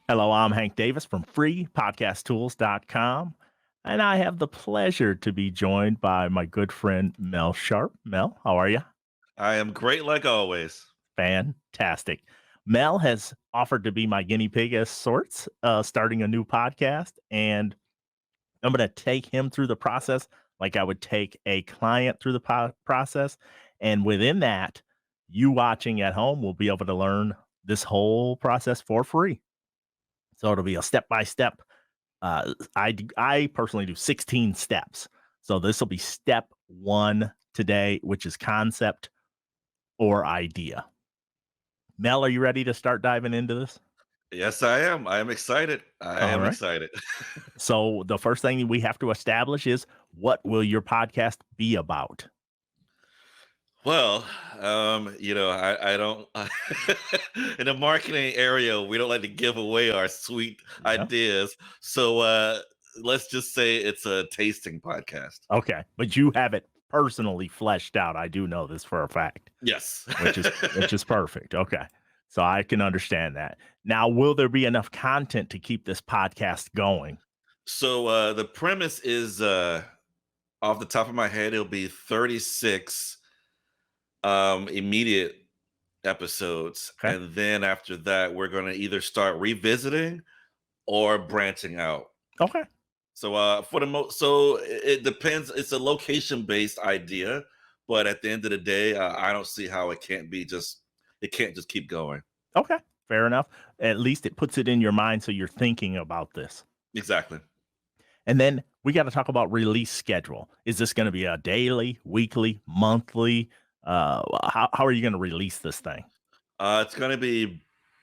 Hello, I'm Hank Davis from freepodcasttools.com, and I have the pleasure to be joined by my good friend Mel Sharp. Mel, how are you? I am great like always. Fantastic. Mel has offered to be my guinea pig as sorts, starting a new podcast, and I'm going to take him through the process like I would take a client through the process. And within that, you watching at home will be able to learn this whole process for free. So it'll be a step by step. I personally do 16 steps. So this will be step one today, which is concept or idea. Mel, are you ready to start diving into this? Yes, I am. I am excited. I All am right. excited. So the first thing we have to establish is what will your podcast be about? Well, I don't in the marketing area, we don't like to give away our sweet Yeah. ideas. So let's just say it's a tasting podcast. Okay. But you have it personally fleshed out. I do know this for a fact, Yes. which is perfect. Okay. So I can understand that. Now, will there be enough content to keep this podcast going? So the premise is off the top of my head, it'll be 36 immediate episodes. Okay. And then after that, we're gonna either start revisiting or branching out. Okay. So for the most, so it depends. It's a location based idea, but at the end of the day, I don't see how it can't just keep going. Okay, fair enough. At least it puts it in your mind so you're thinking about this. Exactly. And then we got to talk about release schedule. Is this going to be a daily, weekly, monthly? How are you going to release this thing? It's gonna be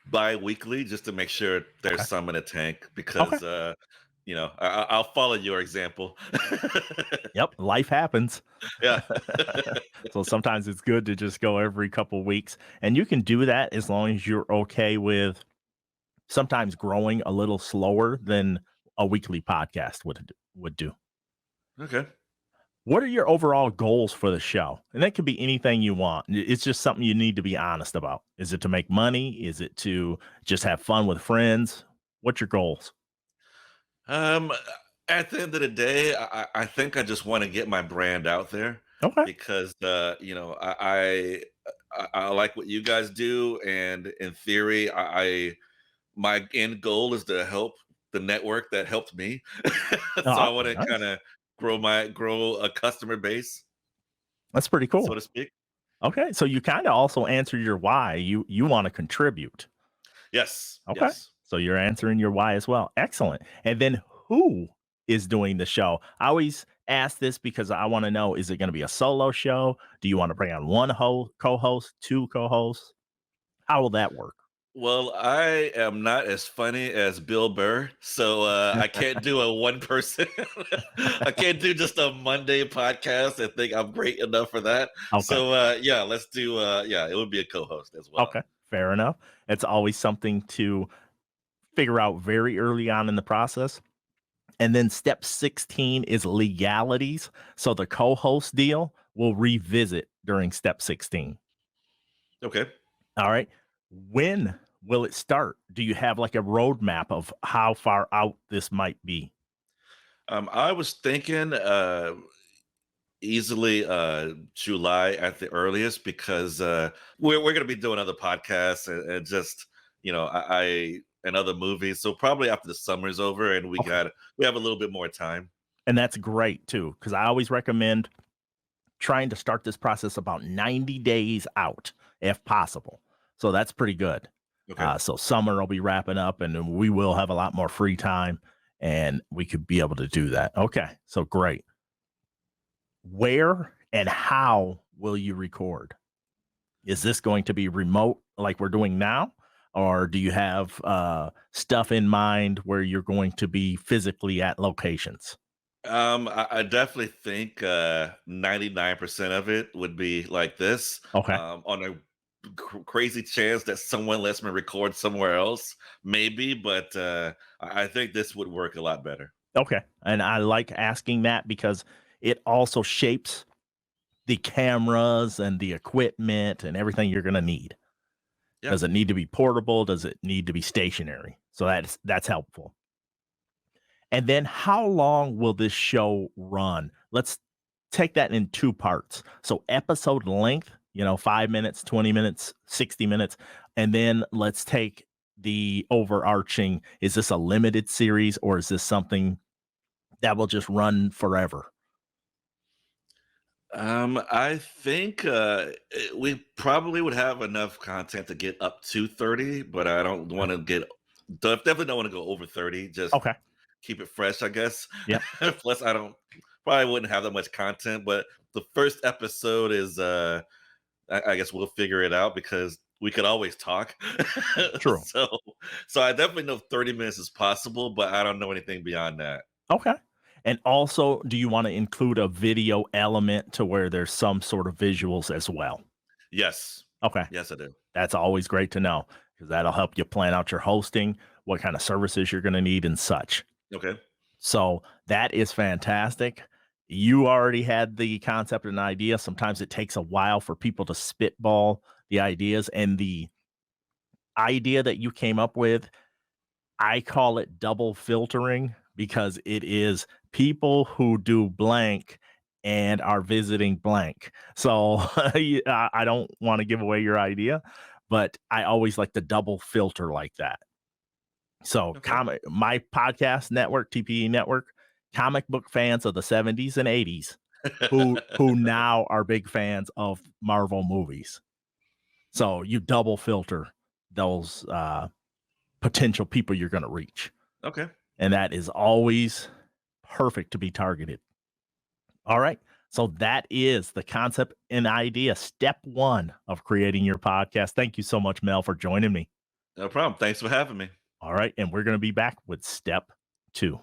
bi-weekly just to make sure there's Okay. some in the tank Okay. because I'll follow your example. Yep. Life happens. Yeah. So sometimes it's good to just go every couple weeks. And you can do that as long as you're okay with sometimes growing a little slower than a weekly podcast would do. Okay. What are your overall goals for the show? And that could be anything you want. It's just something you need to be honest about. Is it to make money? Is it to just have fun with friends? What's your goals? Um, at the end of the day, I think I just want to get my brand out there Okay. because I like what you guys do, and in theory, my end goal is to help the network that helped me. So I Oh, want to kind nice. of grow a customer base, That's pretty so cool. to speak. Okay. So you kind of also answer your why. You want to contribute. Yes, Okay. yes. So you're answering your why as well. Excellent. And then who is doing the show? I always ask this because I want to know, is it going to be a solo show? Do you want to bring on one co-host, two co-hosts? How will that work? Well, I am not as funny as Bill Burr, so I can't do a one person. I can't do just a Monday podcast and think I'm great enough for that. Okay. So yeah, let's do. Yeah, it would be a co-host as well. Okay, fair enough. It's always something to figure out very early on in the process. And then step 16 is legalities. So the co-host deal will revisit during step 16. Okay. All right. When will it start? Do you have like a roadmap of how far out this might be? I was thinking easily July at the earliest because we're going to be doing other podcasts and just I and other movies. So probably after the summer's over and Okay. we have a little bit more time. And that's great too, because I always recommend trying to start this process about 90 days out if possible. So that's pretty good. Okay. So summer will be wrapping up and then we will have a lot more free time and we could be able to do that. Okay. So great. Where and how will you record? Is this going to be remote like we're doing now? Or do you have stuff in mind where you're going to be physically at locations? I definitely think 99% of it would be like this. Okay. On a crazy chance that someone lets me record somewhere else, maybe, but I think this would work a lot better. Okay. And I like asking that because it also shapes the cameras and the equipment and everything you're going to need. Yeah. Does it need to be portable? Does it need to be stationary? So that's helpful. And then how long will this show run? Let's take that in two parts. So episode length, 5 minutes, 20 minutes, 60 minutes. And then let's take the overarching, is this a limited series or is this something that will just run forever? I think we probably would have enough content to get up to 30, but I don't want to definitely don't want to go over 30. Just Okay. keep it fresh, I guess. Yep. Plus, I don't probably wouldn't have that much content, but the first episode is I guess we'll figure it out because we could always talk. True. so so I definitely know 30 minutes is possible, but I don't know anything beyond that. Okay. And also, do you want to include a video element to where there's some sort of visuals as well? Yes. Okay. Yes, I do. That's always great to know because that'll help you plan out your hosting, what kind of services you're going to need, and such. Okay. So that is fantastic. You already had the concept and idea. Sometimes it takes a while for people to spitball the ideas, and the idea that you came up with, I call it double filtering because it is people who do blank and are visiting blank. So I don't want to give away your idea, but I always like to double filter like that. So Okay. my podcast network, TPE network, comic book fans of the 70s and 80s who now are big fans of Marvel movies. So you double filter those potential people you're going to reach. Okay. And that is always perfect to be targeted. All right. So that is the concept and idea. Step one of creating your podcast. Thank you so much, Mel, for joining me. No problem. Thanks for having me. All right. And we're going to be back with step two.